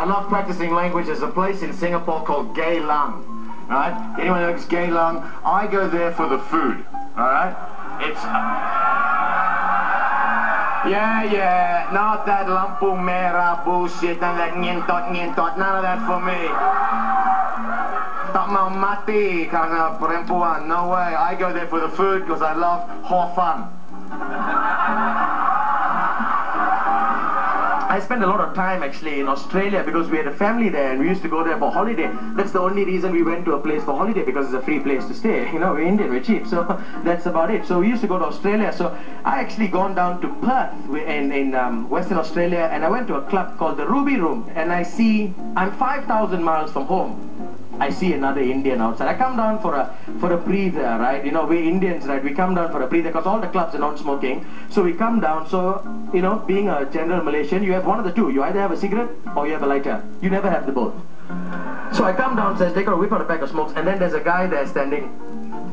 not practicing language. There's a place in Singapore called Geylang. Right? Anyone knows Geylang? I go there for the food. Alright? It's... Yeah, not that Lampung Merah bullshit and that nyentot, none of that for me. Tak mau mati karena perempuan, no way. I go there for the food because I love hor fun. I spent a lot of time actually in Australia because we had a family there and we used to go there for holiday. That's the only reason we went to a place for holiday, because it's a free place to stay. You know, we're Indian, we're cheap, so that's about it. So we used to go to Australia. So I actually gone down to Perth in Western Australia, and I went to a club called the Ruby Room, and I'm 5,000 miles from home. I see another Indian outside. I come down for a breather, right? You know, we Indians, right? We come down for a breather because all the clubs are not smoking. So we come down. So, you know, being a general Malaysian, you have one of the two. You either have a cigarette or you have a lighter. You never have the both. So I come downstairs, take a whip out a pack of smokes, and then there's a guy there standing,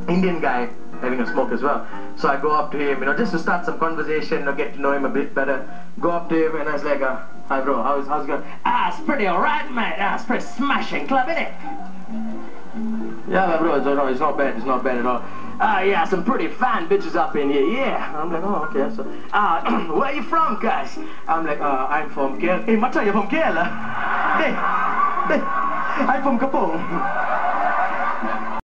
Indian guy, having a smoke as well. So I go up to him, you know, just to start some conversation, you know, get to know him a bit better. Go up to him and I was like, hi bro, how's it going? It's pretty alright, mate. It's pretty smashing club, innit? Yeah, bro, it's not bad at all. Yeah, some pretty fine bitches up in here, yeah. I'm like, oh, okay, so, where are you from, guys? I'm like, I'm from Kerala. Hey, Macha, you're from Kerala? Hey, I'm from Kapong.